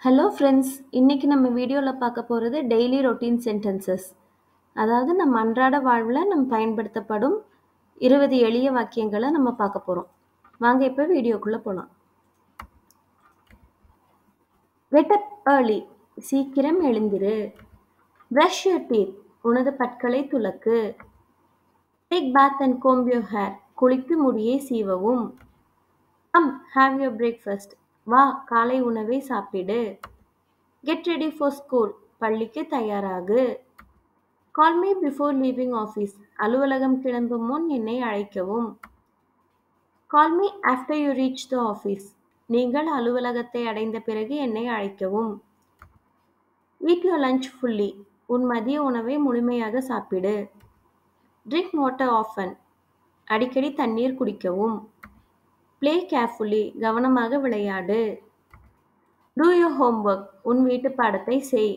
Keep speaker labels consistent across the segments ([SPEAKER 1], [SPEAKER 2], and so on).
[SPEAKER 1] Hello friends, இன்னைக்கு நம்ம வீடியோவில் பார்க்க போகிறது டெய்லி ரொட்டீன் சென்டென்சஸ். அதாவது நம்ம அன்றாட வாழ்வில் நம்ம பயன்படுத்தப்படும் 20 எளிய வாக்கியங்களை நம்ம பார்க்க போகிறோம். வாங்க இப்போ வீடியோக்குள்ளே போகலாம். கெட் அப் ஏர்லி, சீக்கிரம் எழுந்திரு. ப்ரஷ் யூர் டீத், உனது பற்களை துலக்கு. Take bath and comb your hair, குளித்து முடியை சீவவும். கம் ஹாவ் யூர் பிரேக்ஃபாஸ்ட், வா காலை உணவை சாப்பிடு. கெட் ரெடி ஃபார் ஸ்கூல், பள்ளிக்கு தயாராகு. Call me before leaving office, அலுவலகம் கிளம்பும் முன் என்னை அழைக்கவும். Call me after you reach the office, நீங்கள் அலுவலகத்தை அடைந்த பிறகு என்னை அழைக்கவும். ஈட் யுவர் லஞ்ச் ஃபுல்லி, உன் மதிய உணவை முழுமையாக சாப்பிடு. ட்ரிங்க் வாட்டர் ஆஃபன், அடிக்கடி தண்ணீர் குடிக்கவும். ப்ளே கேர்ஃபுல்லி, கவனமாக விளையாடு. டூ யுவர் ஹோம்ஒர்க், உன் வீட்டு பாடத்தை செய்.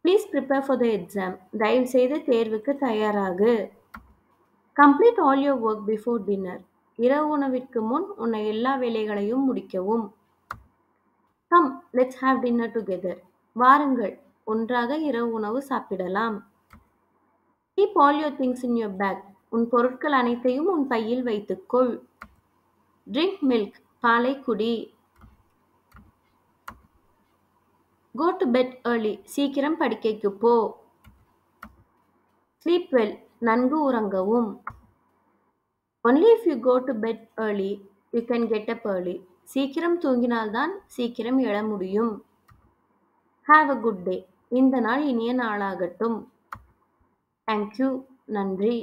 [SPEAKER 1] Please prepare for the exam, தயவு செய்து தேர்வுக்கு தயாராகு. Complete all your work before dinner, இரவு உணவிற்கு முன் உன்னை எல்லா வேலைகளையும் முடிக்கவும். Come let's have dinner together, வாருங்கள் ஒன்றாக இரவு உணவு சாப்பிடலாம். Keep all your things in your bag, உன் பொருட்கள் அனைத்தையும் உன் பையில் வைத்துக்கொள். ட்ரிங்க் மில்க், பாலை குடி. கோ டு பெட் ஏர்லி, சீக்கிரம் படுக்கைக்கு போ. ஸ்லீப் வெல், நன்கு உறங்கவும். Only if you go to bed early you can get up early, சீக்கிரம் தூங்கினால்தான் சீக்கிரம் எழ முடியும். ஹாவ் அ குட் டே, இந்த நாள் இனிய நாளாகட்டும். தேங்க்யூ, நன்றி.